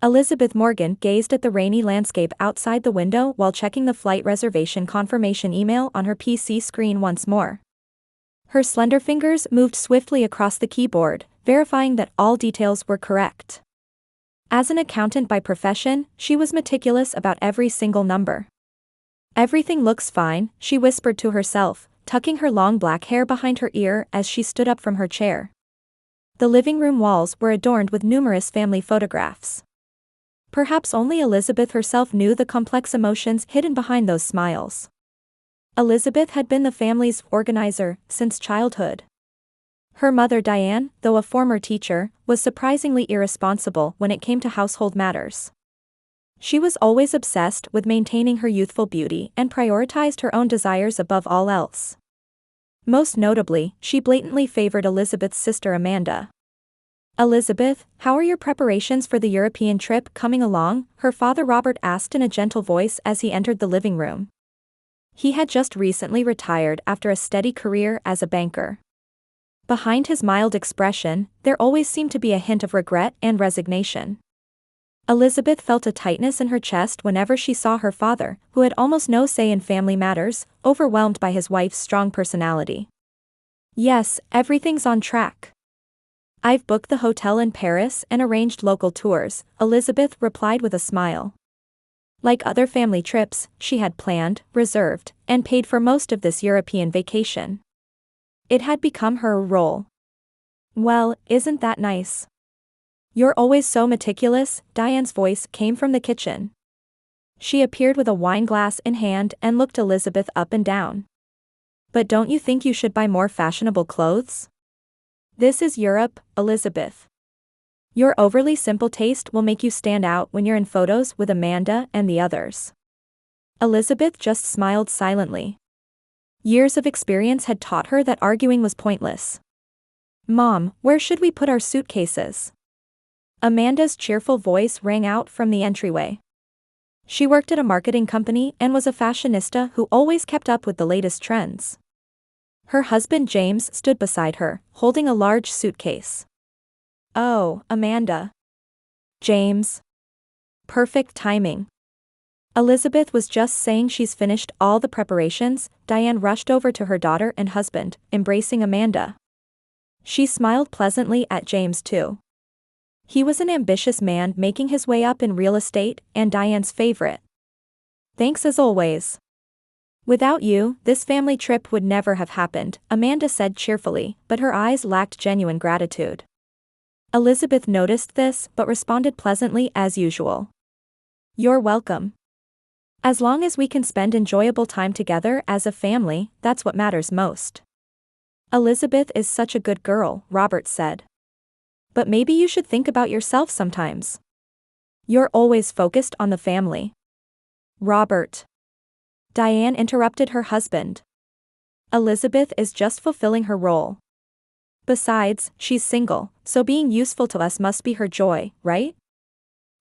Elizabeth Morgan gazed at the rainy landscape outside the window while checking the flight reservation confirmation email on her PC screen once more. Her slender fingers moved swiftly across the keyboard, verifying that all details were correct. As an accountant by profession, she was meticulous about every single number. "Everything looks fine," she whispered to herself, tucking her long black hair behind her ear as she stood up from her chair. The living room walls were adorned with numerous family photographs. Perhaps only Elizabeth herself knew the complex emotions hidden behind those smiles. Elizabeth had been the family's organizer since childhood. Her mother Diane, though a former teacher, was surprisingly irresponsible when it came to household matters. She was always obsessed with maintaining her youthful beauty and prioritized her own desires above all else. Most notably, she blatantly favored Elizabeth's sister Amanda. "Elizabeth, how are your preparations for the European trip coming along?" her father Robert asked in a gentle voice as he entered the living room. He had just recently retired after a steady career as a banker. Behind his mild expression, there always seemed to be a hint of regret and resignation. Elizabeth felt a tightness in her chest whenever she saw her father, who had almost no say in family matters, overwhelmed by his wife's strong personality. "Yes, everything's on track. I've booked the hotel in Paris and arranged local tours," Elizabeth replied with a smile. Like other family trips, she had planned, reserved, and paid for most of this European vacation. It had become her role. "Well, isn't that nice? You're always so meticulous," Diane's voice came from the kitchen. She appeared with a wine glass in hand and looked Elizabeth up and down. "But don't you think you should buy more fashionable clothes? This is Europe, Elizabeth. Your overly simple taste will make you stand out when you're in photos with Amanda and the others." Elizabeth just smiled silently. Years of experience had taught her that arguing was pointless. "Mom, where should we put our suitcases?" Amanda's cheerful voice rang out from the entryway. She worked at a marketing company and was a fashionista who always kept up with the latest trends. Her husband James stood beside her, holding a large suitcase. "Oh, Amanda." "James. Perfect timing." Elizabeth was just saying she's finished all the preparations. Diane rushed over to her daughter and husband, embracing Amanda. She smiled pleasantly at James too. He was an ambitious man making his way up in real estate and Diane's favorite. "Thanks as always. Without you, this family trip would never have happened," Amanda said cheerfully, but her eyes lacked genuine gratitude. Elizabeth noticed this but responded pleasantly as usual. "You're welcome. As long as we can spend enjoyable time together as a family, that's what matters most." "Elizabeth is such a good girl," Robert said. "But maybe you should think about yourself sometimes. You're always focused on the family." "Robert." Diane interrupted her husband. "Elizabeth is just fulfilling her role. Besides, she's single, so being useful to us must be her joy, right?"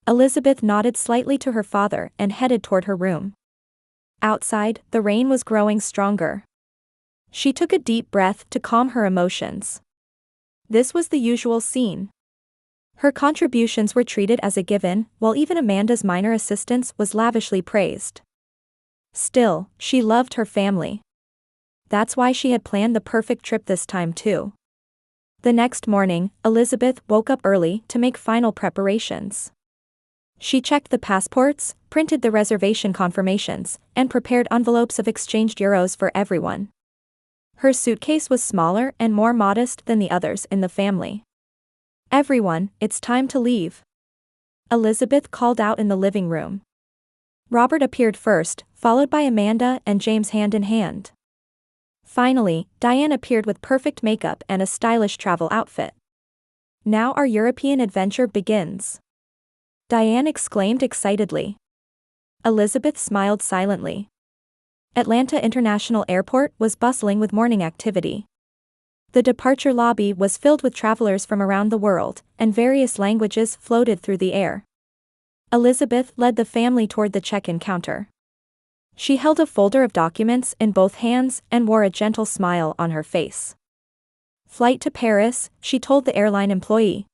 Elizabeth nodded slightly to her father and headed toward her room. Outside, the rain was growing stronger. She took a deep breath to calm her emotions. This was the usual scene. Her contributions were treated as a given, while even Amanda's minor assistance was lavishly praised. Still, she loved her family. That's why she had planned the perfect trip this time too. The next morning, Elizabeth woke up early to make final preparations. She checked the passports, printed the reservation confirmations, and prepared envelopes of exchanged euros for everyone. Her suitcase was smaller and more modest than the others in the family. "Everyone, it's time to leave," Elizabeth called out in the living room. Robert appeared first, followed by Amanda and James hand in hand. Finally, Diane appeared with perfect makeup and a stylish travel outfit. "Now our European adventure begins," Diane exclaimed excitedly. Elizabeth smiled silently. Atlanta International Airport was bustling with morning activity. The departure lobby was filled with travelers from around the world, and various languages floated through the air. Elizabeth led the family toward the check-in counter. She held a folder of documents in both hands and wore a gentle smile on her face. "Flight to Paris," she told the airline employee.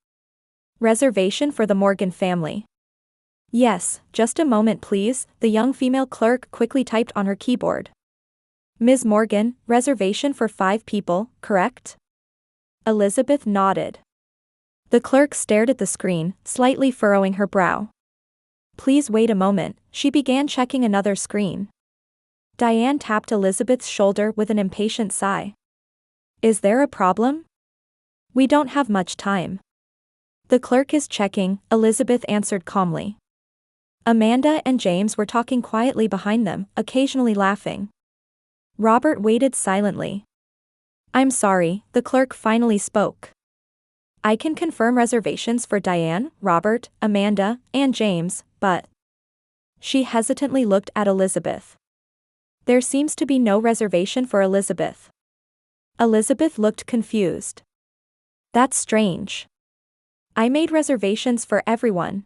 "Reservation for the Morgan family. Yes, just a moment please, the young female clerk quickly typed on her keyboard. Ms. Morgan, reservation for 5 people, correct? Elizabeth nodded. The clerk stared at the screen, slightly furrowing her brow. Please wait a moment, she began checking another screen. Diane tapped Elizabeth's shoulder with an impatient sigh. Is there a problem? We don't have much time. The clerk is checking, Elizabeth answered calmly. Amanda and James were talking quietly behind them, occasionally laughing. Robert waited silently. I'm sorry, the clerk finally spoke. I can confirm reservations for Diane, Robert, Amanda, and James, but... She hesitantly looked at Elizabeth. There seems to be no reservation for Elizabeth. Elizabeth looked confused. That's strange. I made reservations for everyone.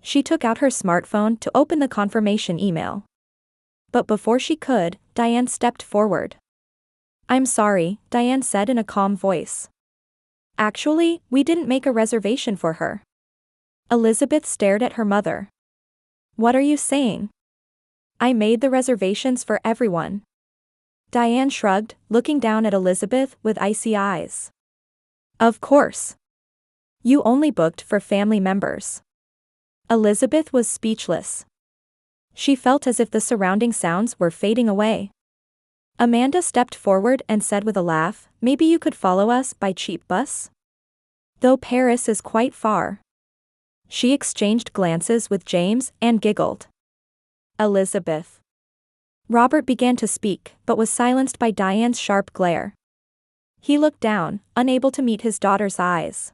She took out her smartphone to open the confirmation email. But before she could, Diane stepped forward. I'm sorry, Diane said in a calm voice. Actually, we didn't make a reservation for her. Elizabeth stared at her mother. What are you saying? I made the reservations for everyone. Diane shrugged, looking down at Elizabeth with icy eyes. Of course. You only booked for family members. Elizabeth was speechless. She felt as if the surrounding sounds were fading away. Amanda stepped forward and said with a laugh, maybe you could follow us by cheap bus? Though Paris is quite far. She exchanged glances with James and giggled. Elizabeth. Robert began to speak, but was silenced by Diane's sharp glare. He looked down, unable to meet his daughter's eyes.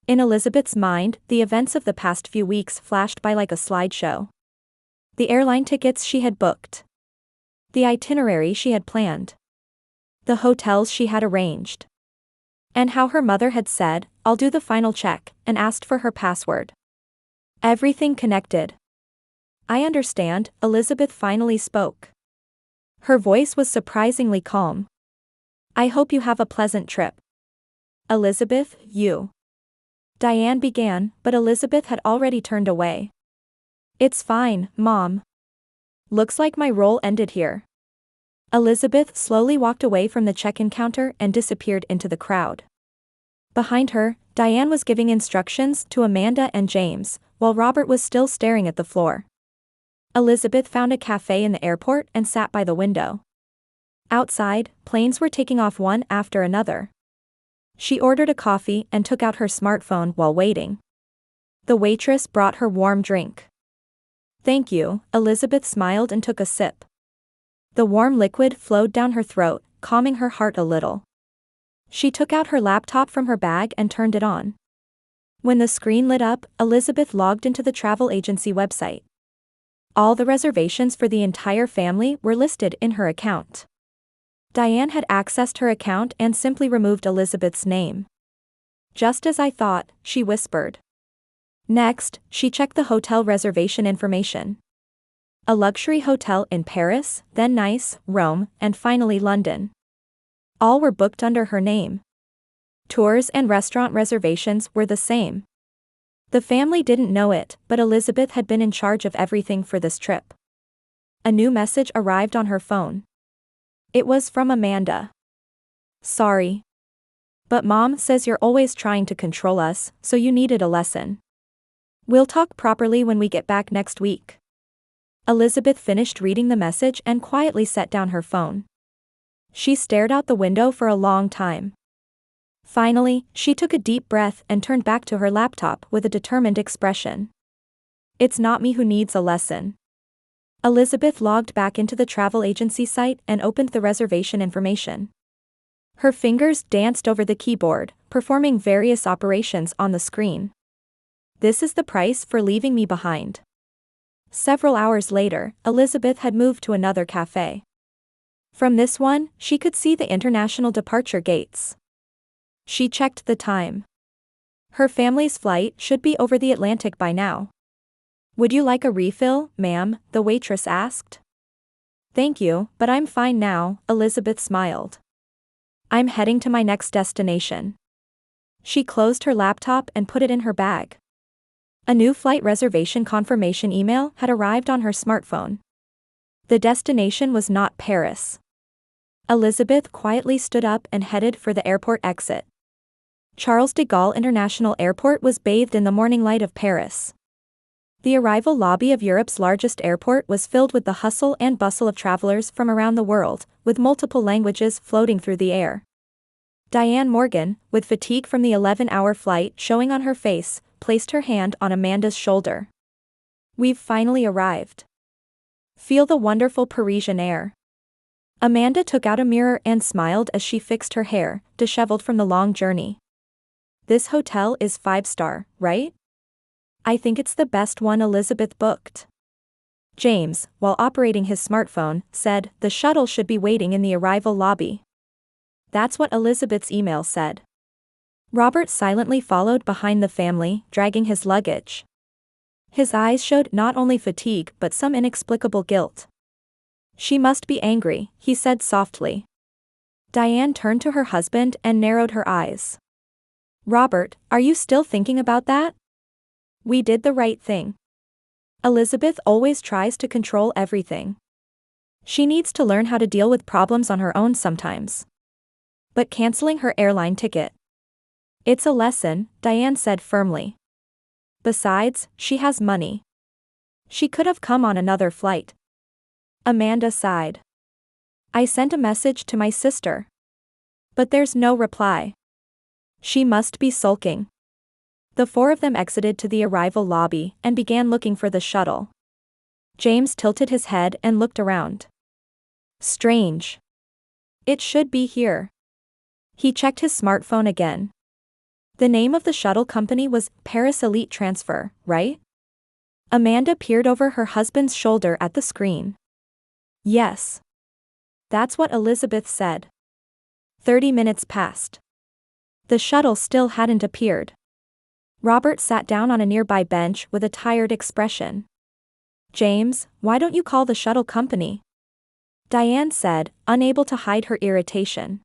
In Elizabeth's mind, the events of the past few weeks flashed by like a slideshow. The airline tickets she had booked. The itinerary she had planned. The hotels she had arranged. And how her mother had said, I'll do the final check, and asked for her password. Everything connected. I understand, Elizabeth finally spoke. Her voice was surprisingly calm. I hope you have a pleasant trip. Elizabeth, you. Diane began, but Elizabeth had already turned away. It's fine, Mom. Looks like my role ended here. Elizabeth slowly walked away from the check-in counter and disappeared into the crowd. Behind her, Diane was giving instructions to Amanda and James, while Robert was still staring at the floor. Elizabeth found a cafe in the airport and sat by the window. Outside, planes were taking off one after another. She ordered a coffee and took out her smartphone while waiting. The waitress brought her warm drink. Thank you, Elizabeth smiled and took a sip. The warm liquid flowed down her throat, calming her heart a little. She took out her laptop from her bag and turned it on. When the screen lit up, Elizabeth logged into the travel agency website. All the reservations for the entire family were listed in her account. Diane had accessed her account and simply removed Elizabeth's name. Just as I thought, she whispered. Next, she checked the hotel reservation information. A luxury hotel in Paris, then Nice, Rome, and finally London. All were booked under her name. Tours and restaurant reservations were the same. The family didn't know it, but Elizabeth had been in charge of everything for this trip. A new message arrived on her phone. It was from Amanda. Sorry. But Mom says you're always trying to control us, so you needed a lesson. We'll talk properly when we get back next week. Elizabeth finished reading the message and quietly set down her phone. She stared out the window for a long time. Finally, she took a deep breath and turned back to her laptop with a determined expression. It's not me who needs a lesson. Elizabeth logged back into the travel agency site and opened the reservation information. Her fingers danced over the keyboard, performing various operations on the screen. This is the price for leaving me behind. Several hours later, Elizabeth had moved to another cafe. From this one, she could see the international departure gates. She checked the time. Her family's flight should be over the Atlantic by now. Would you like a refill, ma'am? The waitress asked. Thank you, but I'm fine now, Elizabeth smiled. I'm heading to my next destination. She closed her laptop and put it in her bag. A new flight reservation confirmation email had arrived on her smartphone. The destination was not Paris. Elizabeth quietly stood up and headed for the airport exit. Charles de Gaulle International Airport was bathed in the morning light of Paris. The arrival lobby of Europe's largest airport was filled with the hustle and bustle of travelers from around the world, with multiple languages floating through the air. Diane Morgan, with fatigue from the 11-hour flight showing on her face, placed her hand on Amanda's shoulder. "We've finally arrived. Feel the wonderful Parisian air." Amanda took out a mirror and smiled as she fixed her hair, disheveled from the long journey. "This hotel is 5-star, right?" "I think it's the best one Elizabeth booked." James, while operating his smartphone, said, "The shuttle should be waiting in the arrival lobby." That's what Elizabeth's email said. Robert silently followed behind the family, dragging his luggage. His eyes showed not only fatigue but some inexplicable guilt. "She must be angry," he said softly. Diane turned to her husband and narrowed her eyes. "Robert, are you still thinking about that? We did the right thing. Elizabeth always tries to control everything. She needs to learn how to deal with problems on her own sometimes." "But canceling her airline ticket. It's a lesson," Diane said firmly. "Besides, she has money. She could have come on another flight." Amanda sighed. "I sent a message to my sister. But there's no reply. She must be sulking." The four of them exited to the arrival lobby and began looking for the shuttle. James tilted his head and looked around. "Strange. It should be here." He checked his smartphone again. The name of the shuttle company was Paris Elite Transfer, right? Amanda peered over her husband's shoulder at the screen. "Yes. That's what Elizabeth said." 30 minutes passed. The shuttle still hadn't appeared. Robert sat down on a nearby bench with a tired expression. "James, why don't you call the shuttle company?" Diane said, unable to hide her irritation.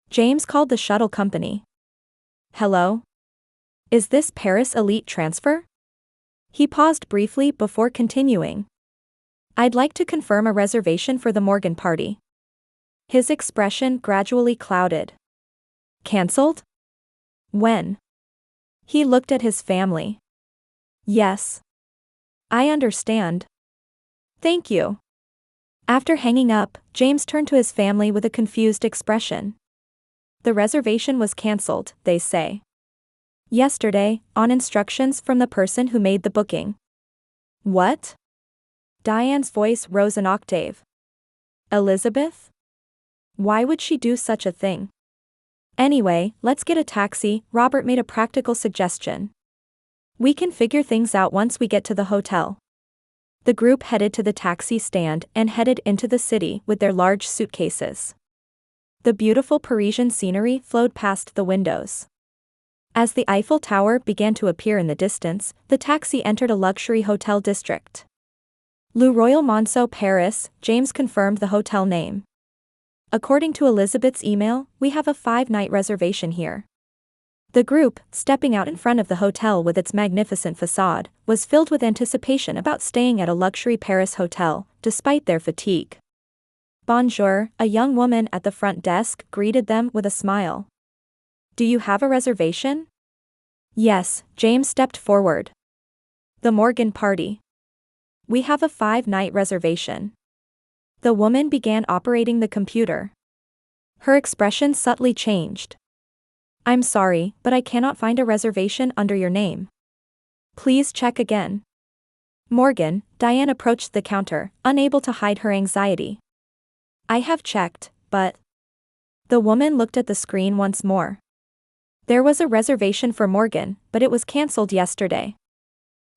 James called the shuttle company. "Hello? Is this Paris Elite Transfer?" He paused briefly before continuing. "I'd like to confirm a reservation for the Morgan party." His expression gradually clouded. "Cancelled? When?" He looked at his family. "Yes. I understand. Thank you." After hanging up, James turned to his family with a confused expression. "The reservation was cancelled, they say. Yesterday, on instructions from the person who made the booking." "What?" Diane's voice rose an octave. "Elizabeth? Why would she do such a thing?" "Anyway, let's get a taxi," Robert made a practical suggestion. "We can figure things out once we get to the hotel." The group headed to the taxi stand and headed into the city with their large suitcases. The beautiful Parisian scenery flowed past the windows. As the Eiffel Tower began to appear in the distance, the taxi entered a luxury hotel district. Le Royal Monceau Paris, James confirmed the hotel name. "According to Elizabeth's email, we have a 5-night reservation here." The group, stepping out in front of the hotel with its magnificent facade, was filled with anticipation about staying at a luxury Paris hotel, despite their fatigue. "Bonjour," a young woman at the front desk greeted them with a smile. "Do you have a reservation?" "Yes," James stepped forward. "The Morgan party. We have a 5-night reservation." The woman began operating the computer. Her expression subtly changed. "I'm sorry, but I cannot find a reservation under your name. Please check again." "Morgan," Diane approached the counter, unable to hide her anxiety. "I have checked, but..." The woman looked at the screen once more. There was a reservation for Morgan, but it was cancelled yesterday.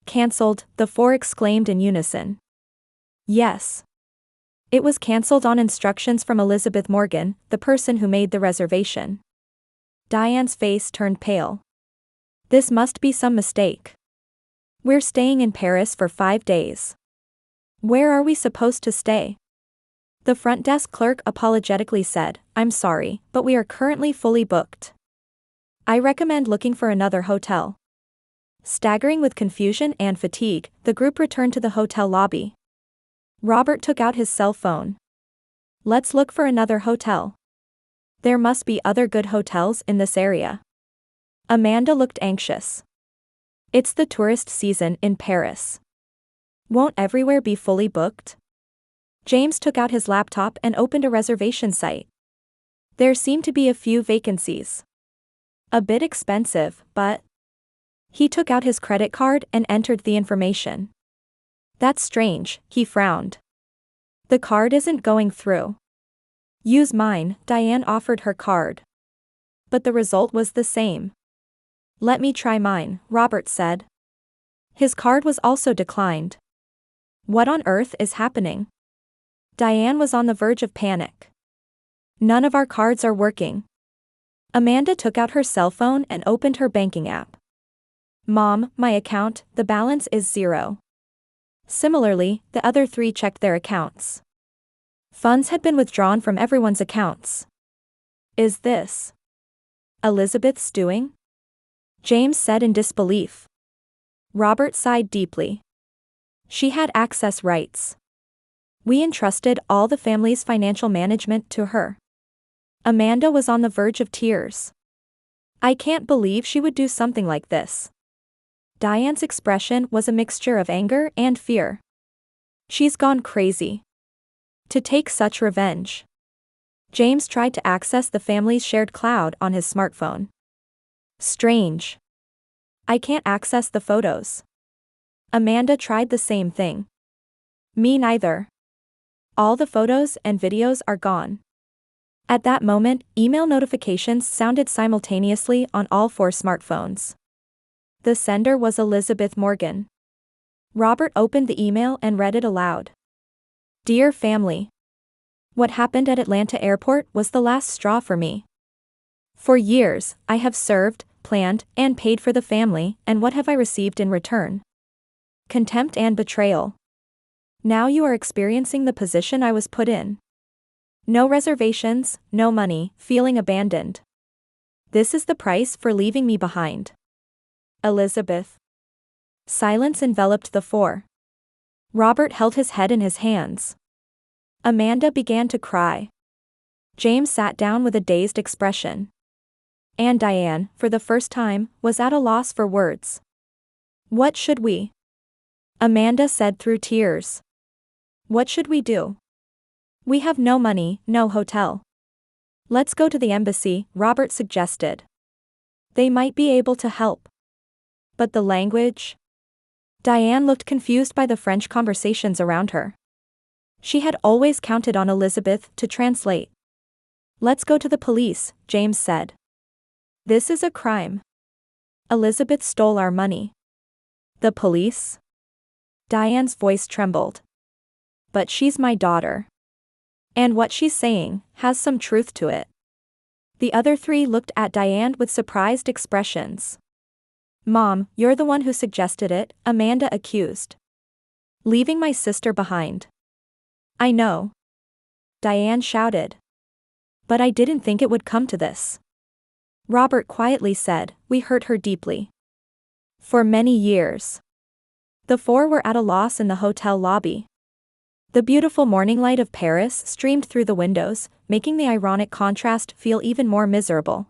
"Cancelled," the four exclaimed in unison. "Yes. It was cancelled on instructions from Elizabeth Morgan, the person who made the reservation." Diane's face turned pale. "This must be some mistake. We're staying in Paris for 5 days. Where are we supposed to stay?" The front desk clerk apologetically said, "I'm sorry, but we are currently fully booked. I recommend looking for another hotel." Staggering with confusion and fatigue, the group returned to the hotel lobby. Robert took out his cell phone. Let's look for another hotel. There must be other good hotels in this area. Amanda looked anxious. It's the tourist season in Paris. Won't everywhere be fully booked? James took out his laptop and opened a reservation site. There seemed to be a few vacancies. A bit expensive, but... He took out his credit card and entered the information. That's strange, he frowned. The card isn't going through. Use mine, Diane offered her card. But the result was the same. Let me try mine, Robert said. His card was also declined. What on earth is happening? Diane was on the verge of panic. None of our cards are working. Amanda took out her cell phone and opened her banking app. Mom, my account, the balance is 0. Similarly, the other 3 checked their accounts. Funds had been withdrawn from everyone's accounts. Is this Elizabeth's doing? James said in disbelief. Robert sighed deeply. She had access rights. We entrusted all the family's financial management to her. Amanda was on the verge of tears. I can't believe she would do something like this. Diane's expression was a mixture of anger and fear. She's gone crazy. To take such revenge. James tried to access the family's shared cloud on his smartphone. Strange. I can't access the photos. Amanda tried the same thing. Me neither. All the photos and videos are gone. At that moment, email notifications sounded simultaneously on all 4 smartphones. The sender was Elizabeth Morgan. Robert opened the email and read it aloud. Dear family. What happened at Atlanta Airport was the last straw for me. For years, I have served, planned, and paid for the family, and what have I received in return? Contempt and betrayal. Now you are experiencing the position I was put in. No reservations, no money, feeling abandoned. This is the price for leaving me behind. Elizabeth. Silence enveloped the 4. Robert held his head in his hands. Amanda began to cry. James sat down with a dazed expression. And Diane, for the first time, was at a loss for words. What should we? Amanda said through tears. What should we do? We have no money, no hotel. Let's go to the embassy, Robert suggested. They might be able to help. But the language? Diane looked confused by the French conversations around her. She had always counted on Elizabeth to translate. Let's go to the police, James said. This is a crime. Elizabeth stole our money. The police? Diane's voice trembled. But she's my daughter. And what she's saying has some truth to it. The other 3 looked at Diane with surprised expressions. Mom, you're the one who suggested it, Amanda accused. Leaving my sister behind. I know. Diane shouted. But I didn't think it would come to this. Robert quietly said, we hurt her deeply. For many years. The 4 were at a loss in the hotel lobby. The beautiful morning light of Paris streamed through the windows, making the ironic contrast feel even more miserable.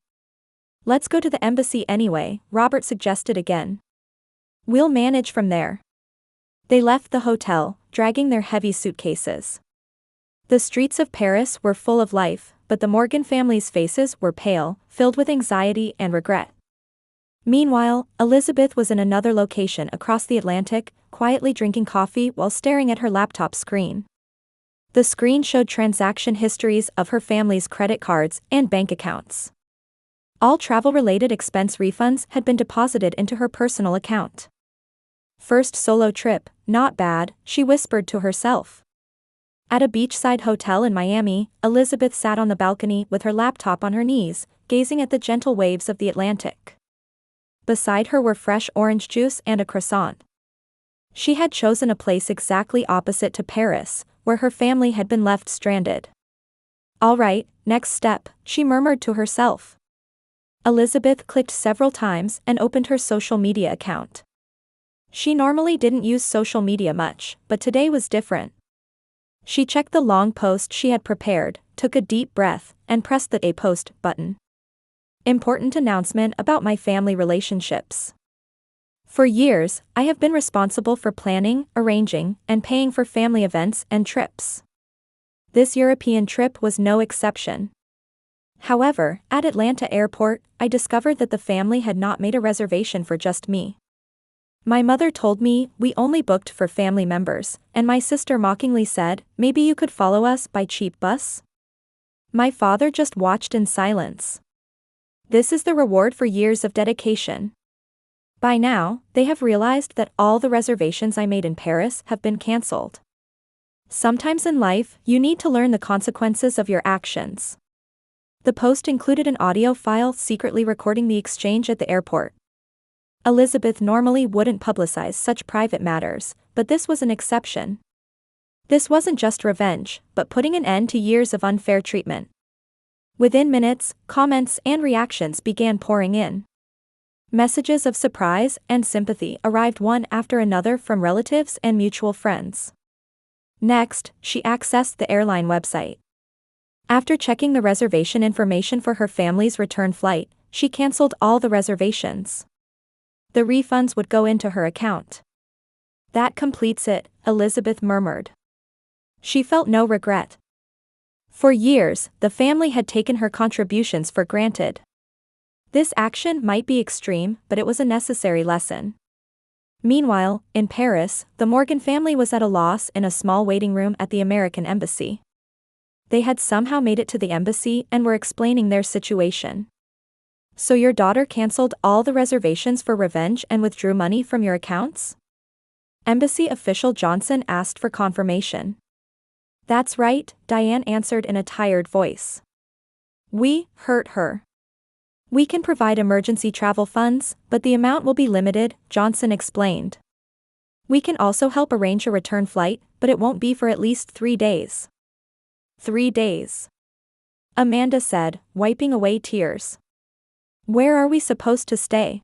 Let's go to the embassy anyway, Robert suggested again. We'll manage from there. They left the hotel, dragging their heavy suitcases. The streets of Paris were full of life, but the Morgan family's faces were pale, filled with anxiety and regret. Meanwhile, Elizabeth was in another location across the Atlantic, quietly drinking coffee while staring at her laptop screen. The screen showed transaction histories of her family's credit cards and bank accounts. All travel-related expense refunds had been deposited into her personal account. First solo trip, not bad, she whispered to herself. At a beachside hotel in Miami, Elizabeth sat on the balcony with her laptop on her knees, gazing at the gentle waves of the Atlantic. Beside her were fresh orange juice and a croissant. She had chosen a place exactly opposite to Paris, where her family had been left stranded. All right, next step, she murmured to herself. Elizabeth clicked several times and opened her social media account. She normally didn't use social media much, but today was different. She checked the long post she had prepared, took a deep breath, and pressed the A post button. Important announcement about my family relationships. For years, I have been responsible for planning, arranging, and paying for family events and trips. This European trip was no exception. However, at Atlanta Airport, I discovered that the family had not made a reservation for just me. My mother told me we only booked for family members, and my sister mockingly said, "Maybe you could follow us by cheap bus?" My father just watched in silence. This is the reward for years of dedication. By now, they have realized that all the reservations I made in Paris have been cancelled. Sometimes in life, you need to learn the consequences of your actions. The post included an audio file secretly recording the exchange at the airport. Elizabeth normally wouldn't publicize such private matters, but this was an exception. This wasn't just revenge, but putting an end to years of unfair treatment. Within minutes, comments and reactions began pouring in. Messages of surprise and sympathy arrived one after another from relatives and mutual friends. Next, she accessed the airline website. After checking the reservation information for her family's return flight, she cancelled all the reservations. The refunds would go into her account. "That completes it," Elizabeth murmured. She felt no regret. For years, the family had taken her contributions for granted. This action might be extreme, but it was a necessary lesson. Meanwhile, in Paris, the Morgan family was at a loss in a small waiting room at the American embassy. They had somehow made it to the embassy and were explaining their situation. "So your daughter cancelled all the reservations for revenge and withdrew money from your accounts?" Embassy official Johnson asked for confirmation. "That's right," Diane answered in a tired voice. "We hurt her. We can provide emergency travel funds, but the amount will be limited," Johnson explained. "We can also help arrange a return flight, but it won't be for at least 3 days. 3 days. Amanda said, wiping away tears. "Where are we supposed to stay?"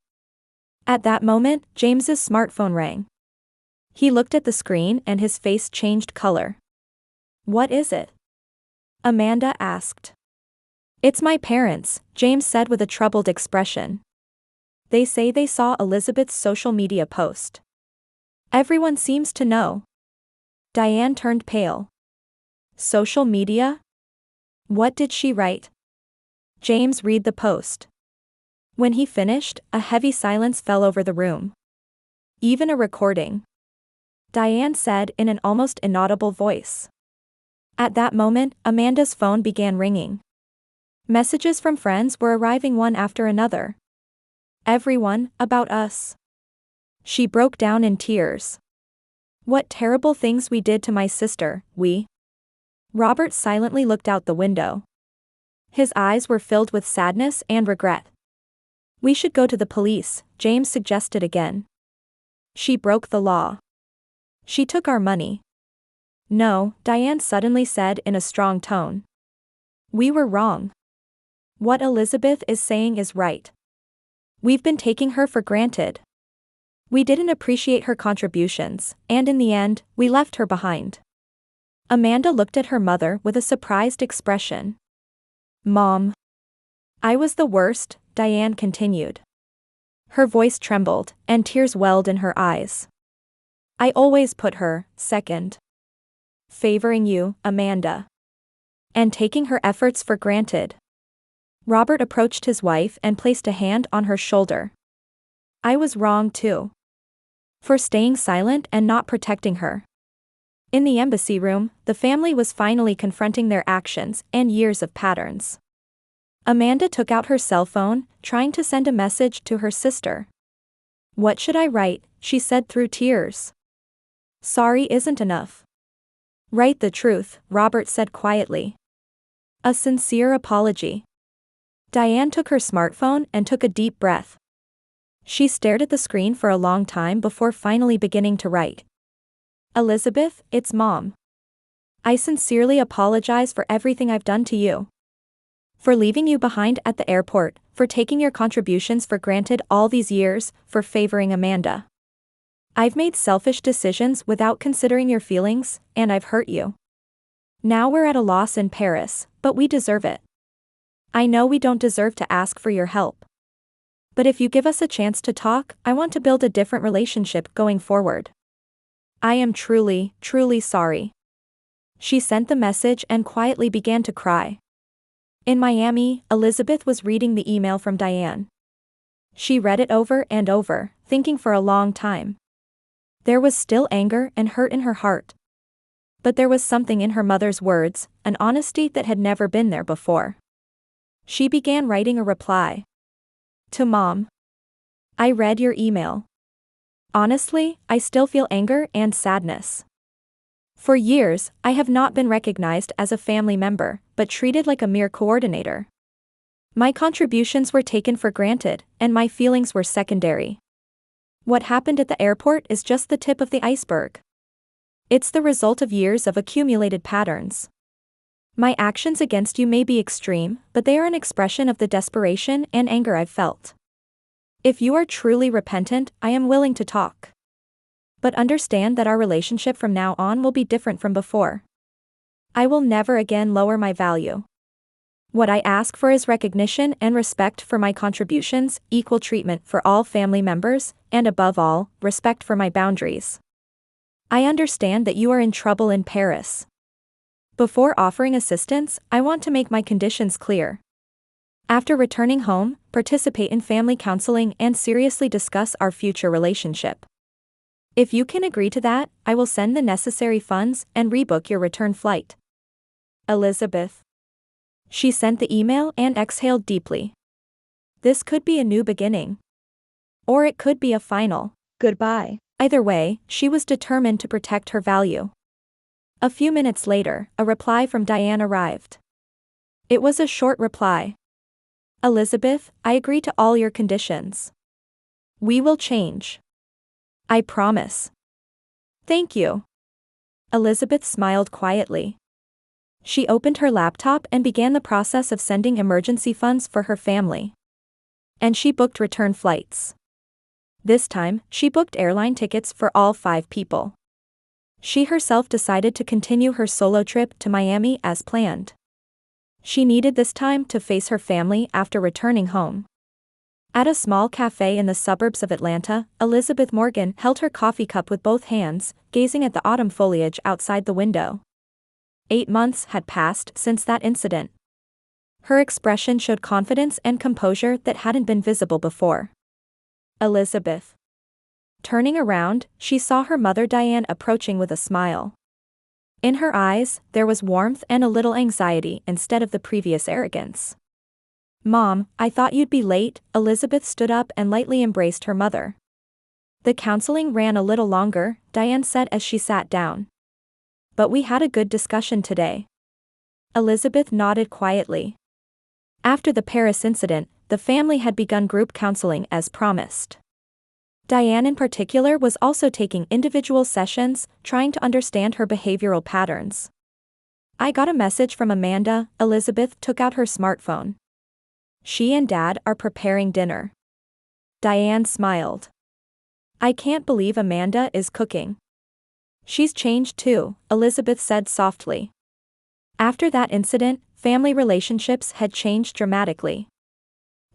At that moment, James's smartphone rang. He looked at the screen and his face changed color. "What is it?" Amanda asked. "It's my parents," James said with a troubled expression. "They say they saw Elizabeth's social media post. Everyone seems to know." Diane turned pale. "Social media? What did she write?" James read the post. When he finished, a heavy silence fell over the room. "Even a recording?" Diane said in an almost inaudible voice. At that moment, Amanda's phone began ringing. Messages from friends were arriving one after another. "Everyone, about us." She broke down in tears. "What terrible things we did to my sister, we." Robert silently looked out the window. His eyes were filled with sadness and regret. "We should go to the police," James suggested again. "She broke the law. She took our money." "No," Diane suddenly said in a strong tone. "We were wrong. What Elizabeth is saying is right. We've been taking her for granted. We didn't appreciate her contributions, and in the end, we left her behind." Amanda looked at her mother with a surprised expression. "Mom. I was the worst," Diane continued. Her voice trembled, and tears welled in her eyes. "I always put her second. Favoring you, Amanda. And taking her efforts for granted." Robert approached his wife and placed a hand on her shoulder. "I was wrong too. For staying silent and not protecting her." In the embassy room, the family was finally confronting their actions and years of patterns. Amanda took out her cell phone, trying to send a message to her sister. "What should I write?" she said through tears. "Sorry isn't enough. Write the truth," Robert said quietly. "A sincere apology." Diane took her smartphone and took a deep breath. She stared at the screen for a long time before finally beginning to write. "Elizabeth, it's Mom. I sincerely apologize for everything I've done to you. For leaving you behind at the airport, for taking your contributions for granted all these years, for favoring Amanda. I've made selfish decisions without considering your feelings, and I've hurt you. Now we're at a loss in Paris, but we deserve it. I know we don't deserve to ask for your help. But if you give us a chance to talk, I want to build a different relationship going forward. I am truly, truly sorry. She sent the message and quietly began to cry. In Miami, Elizabeth was reading the email from Diane. She read it over and over, thinking for a long time. There was still anger and hurt in her heart. But there was something in her mother's words, an honesty that had never been there before. She began writing a reply. To Mom. I read your email. Honestly, I still feel anger and sadness. For years, I have not been recognized as a family member, but treated like a mere coordinator. My contributions were taken for granted, and my feelings were secondary. What happened at the airport is just the tip of the iceberg. It's the result of years of accumulated patterns. My actions against you may be extreme, but they are an expression of the desperation and anger I've felt. If you are truly repentant, I am willing to talk. But understand that our relationship from now on will be different from before. I will never again lower my value. What I ask for is recognition and respect for my contributions, equal treatment for all family members, and above all, respect for my boundaries. I understand that you are in trouble in Paris. Before offering assistance, I want to make my conditions clear. After returning home, participate in family counseling and seriously discuss our future relationship. If you can agree to that, I will send the necessary funds and rebook your return flight. Elizabeth. She sent the email and exhaled deeply. This could be a new beginning. Or it could be a final goodbye. Either way, she was determined to protect her value. A few minutes later, a reply from Diane arrived. It was a short reply. Elizabeth, I agree to all your conditions. We will change. I promise. Thank you. Elizabeth smiled quietly. She opened her laptop and began the process of sending emergency funds for her family. And she booked return flights. This time, she booked airline tickets for all 5 people. She herself decided to continue her solo trip to Miami as planned. She needed this time to face her family after returning home. At a small cafe in the suburbs of Atlanta, Elizabeth Morgan held her coffee cup with both hands, gazing at the autumn foliage outside the window. 8 months had passed since that incident. Her expression showed confidence and composure that hadn't been visible before. Elizabeth. Turning around, she saw her mother Diane approaching with a smile. In her eyes, there was warmth and a little anxiety instead of the previous arrogance. Mom, I thought you'd be late. Elizabeth stood up and lightly embraced her mother. The counseling ran a little longer, Diane said as she sat down. But we had a good discussion today. Elizabeth nodded quietly. After the Paris incident, the family had begun group counseling as promised. Diane in particular was also taking individual sessions, trying to understand her behavioral patterns. I got a message from Amanda. Elizabeth took out her smartphone. She and Dad are preparing dinner. Diane smiled. I can't believe Amanda is cooking. She's changed too, Elizabeth said softly. After that incident, family relationships had changed dramatically.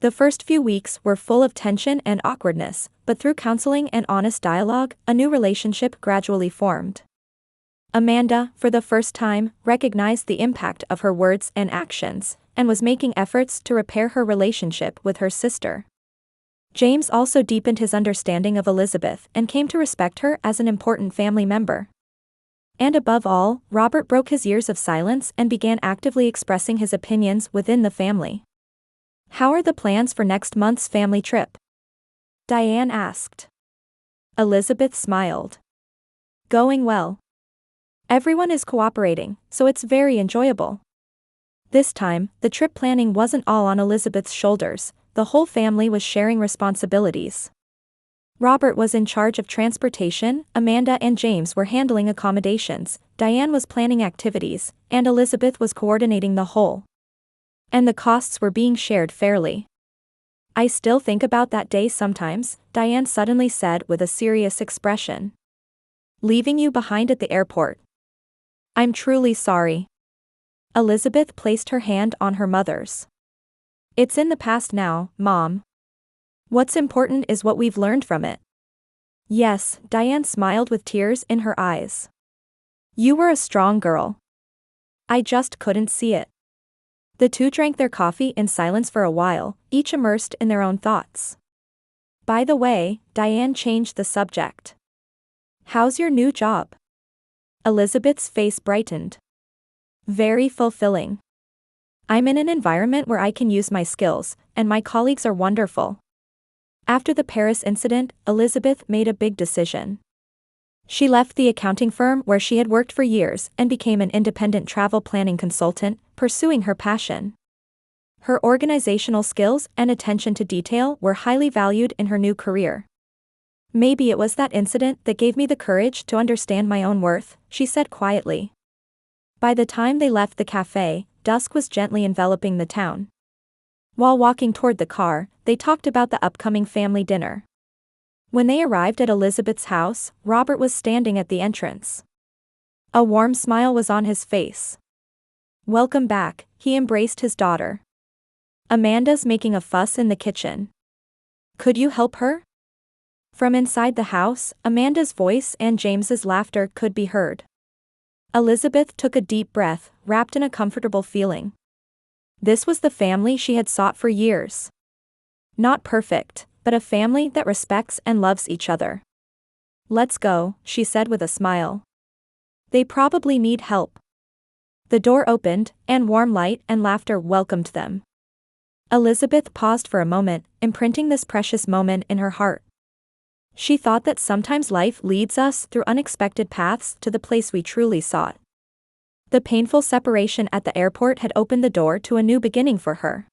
The first few weeks were full of tension and awkwardness, but through counseling and honest dialogue, a new relationship gradually formed. Amanda, for the first time, recognized the impact of her words and actions, and was making efforts to repair her relationship with her sister. James also deepened his understanding of Elizabeth and came to respect her as an important family member. And above all, Robert broke his years of silence and began actively expressing his opinions within the family. How are the plans for next month's family trip? Diane asked. Elizabeth smiled. Going well. Everyone is cooperating, so it's very enjoyable. This time, the trip planning wasn't all on Elizabeth's shoulders, the whole family was sharing responsibilities. Robert was in charge of transportation, Amanda and James were handling accommodations, Diane was planning activities, and Elizabeth was coordinating the whole. And the costs were being shared fairly. I still think about that day sometimes, Diane suddenly said with a serious expression. Leaving you behind at the airport. I'm truly sorry. Elizabeth placed her hand on her mother's. It's in the past now, Mom. What's important is what we've learned from it. Yes, Diane smiled with tears in her eyes. You were a strong girl. I just couldn't see it. The two drank their coffee in silence for a while, each immersed in their own thoughts. By the way, Diane changed the subject. How's your new job? Elizabeth's face brightened. Very fulfilling. I'm in an environment where I can use my skills, and my colleagues are wonderful. After the Paris incident, Elizabeth made a big decision. She left the accounting firm where she had worked for years and became an independent travel planning consultant, pursuing her passion. Her organizational skills and attention to detail were highly valued in her new career. Maybe it was that incident that gave me the courage to understand my own worth, she said quietly. By the time they left the cafe, dusk was gently enveloping the town. While walking toward the car, they talked about the upcoming family dinner. When they arrived at Elizabeth's house, Robert was standing at the entrance. A warm smile was on his face. Welcome back, he embraced his daughter. Amanda's making a fuss in the kitchen. Could you help her? From inside the house, Amanda's voice and James's laughter could be heard. Elizabeth took a deep breath, wrapped in a comfortable feeling. This was the family she had sought for years. Not perfect, but a family that respects and loves each other. Let's go, she said with a smile. They probably need help. The door opened, and warm light and laughter welcomed them. Elizabeth paused for a moment, imprinting this precious moment in her heart. She thought that sometimes life leads us through unexpected paths to the place we truly sought. The painful separation at the airport had opened the door to a new beginning for her.